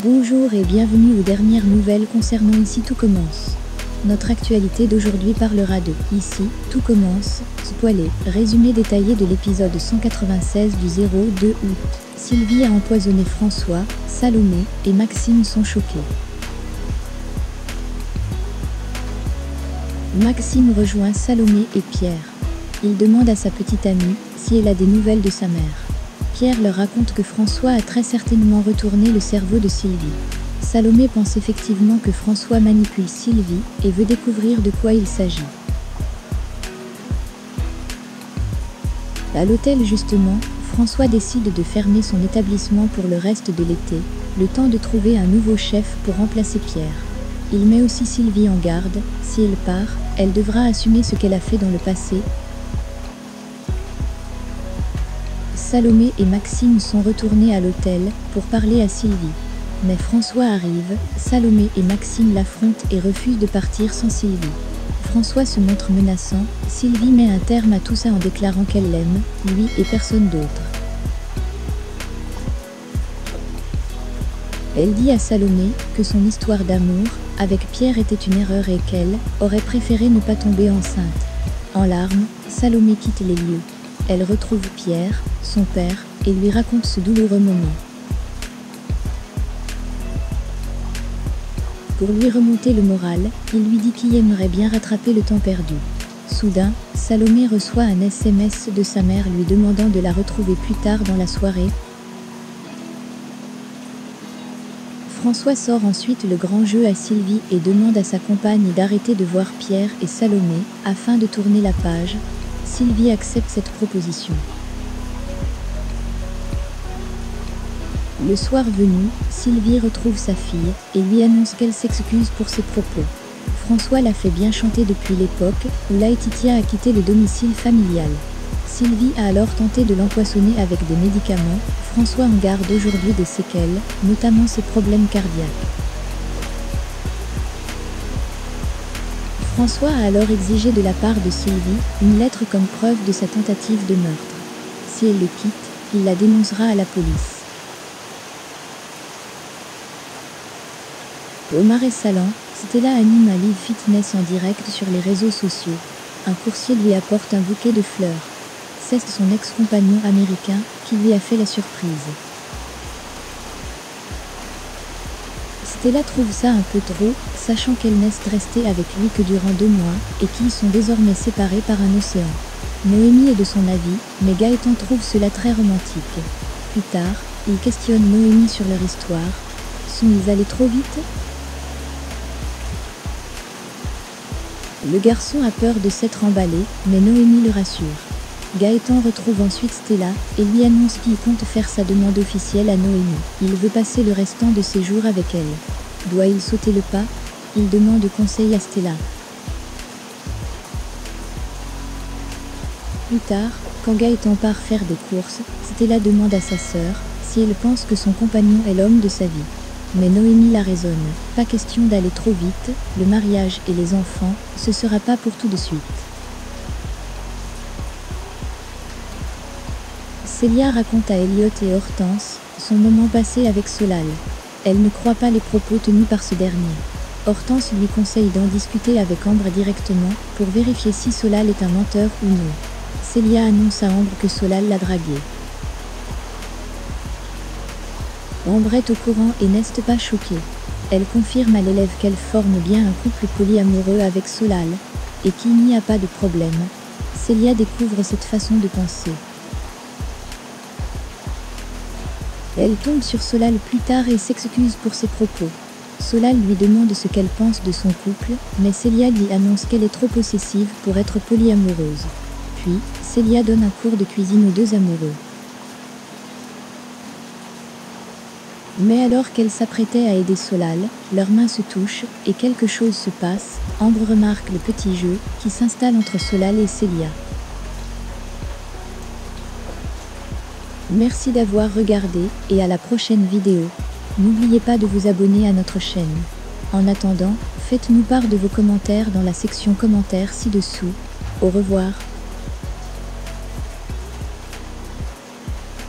Bonjour et bienvenue aux dernières nouvelles concernant Ici tout commence. Notre actualité d'aujourd'hui parlera de Ici tout commence, spoilé, résumé détaillé de l'épisode 196 du 02 août. Sylvie a empoisonné François, Salomé et Maxime sont choqués. Maxime rejoint Salomé et Pierre. Il demande à sa petite amie si elle a des nouvelles de sa mère. Pierre leur raconte que François a très certainement retourné le cerveau de Sylvie. Salomé pense effectivement que François manipule Sylvie et veut découvrir de quoi il s'agit. À l'hôtel justement, François décide de fermer son établissement pour le reste de l'été, le temps de trouver un nouveau chef pour remplacer Pierre. Il met aussi Sylvie en garde, si elle part, elle devra assumer ce qu'elle a fait dans le passé. Salomé et Maxime sont retournés à l'hôtel pour parler à Sylvie. Mais François arrive, Salomé et Maxime l'affrontent et refusent de partir sans Sylvie. François se montre menaçant, Sylvie met un terme à tout ça en déclarant qu'elle l'aime, lui et personne d'autre. Elle dit à Salomé que son histoire d'amour avec Pierre était une erreur et qu'elle aurait préféré ne pas tomber enceinte. En larmes, Salomé quitte les lieux. Elle retrouve Pierre, son père, et lui raconte ce douloureux moment. Pour lui remonter le moral, il lui dit qu'il aimerait bien rattraper le temps perdu. Soudain, Salomé reçoit un SMS de sa mère lui demandant de la retrouver plus tard dans la soirée. François sort ensuite le grand jeu à Sylvie et demande à sa compagne d'arrêter de voir Pierre et Salomé afin de tourner la page. Sylvie accepte cette proposition. Le soir venu, Sylvie retrouve sa fille et lui annonce qu'elle s'excuse pour ses propos. François l'a fait bien chanter depuis l'époque où Laetitia a quitté le domicile familial. Sylvie a alors tenté de l'empoisonner avec des médicaments. François en garde aujourd'hui des séquelles, notamment ses problèmes cardiaques. François a alors exigé de la part de Sylvie une lettre comme preuve de sa tentative de meurtre. Si elle le quitte, il la dénoncera à la police. Au Marais Salants, Stella anime un live fitness en direct sur les réseaux sociaux. Un coursier lui apporte un bouquet de fleurs. C'est son ex-compagnon américain qui lui a fait la surprise. Stella trouve ça un peu trop, sachant qu'elle n'est restée avec lui que durant 2 mois, et qu'ils sont désormais séparés par un océan. Noémie est de son avis, mais Gaëtan trouve cela très romantique. Plus tard, il questionne Noémie sur leur histoire. Sont-ils allés trop vite ? Le garçon a peur de s'être emballé, mais Noémie le rassure. Gaëtan retrouve ensuite Stella et lui annonce qu'il compte faire sa demande officielle à Noémie. Il veut passer le restant de ses jours avec elle. Doit-il sauter le pas ? Il demande conseil à Stella. Plus tard, quand Gaëtan part faire des courses, Stella demande à sa sœur si elle pense que son compagnon est l'homme de sa vie. Mais Noémie la raisonne. Pas question d'aller trop vite, le mariage et les enfants, ce sera pas pour tout de suite. Célia raconte à Elliot et Hortense son moment passé avec Solal. Elle ne croit pas les propos tenus par ce dernier. Hortense lui conseille d'en discuter avec Ambre directement pour vérifier si Solal est un menteur ou non. Célia annonce à Ambre que Solal l'a draguée. Ambre est au courant et n'est pas choquée. Elle confirme à l'élève qu'elle forme bien un couple polyamoureux avec Solal et qu'il n'y a pas de problème. Célia découvre cette façon de penser. Elle tombe sur Solal plus tard et s'excuse pour ses propos. Solal lui demande ce qu'elle pense de son couple, mais Célia lui annonce qu'elle est trop possessive pour être polyamoureuse. Puis, Célia donne un cours de cuisine aux 2 amoureux. Mais alors qu'elle s'apprêtait à aider Solal, leurs mains se touchent et quelque chose se passe. Ambre remarque le petit jeu qui s'installe entre Solal et Célia. Merci d'avoir regardé et à la prochaine vidéo. N'oubliez pas de vous abonner à notre chaîne. En attendant, faites-nous part de vos commentaires dans la section commentaires ci-dessous. Au revoir.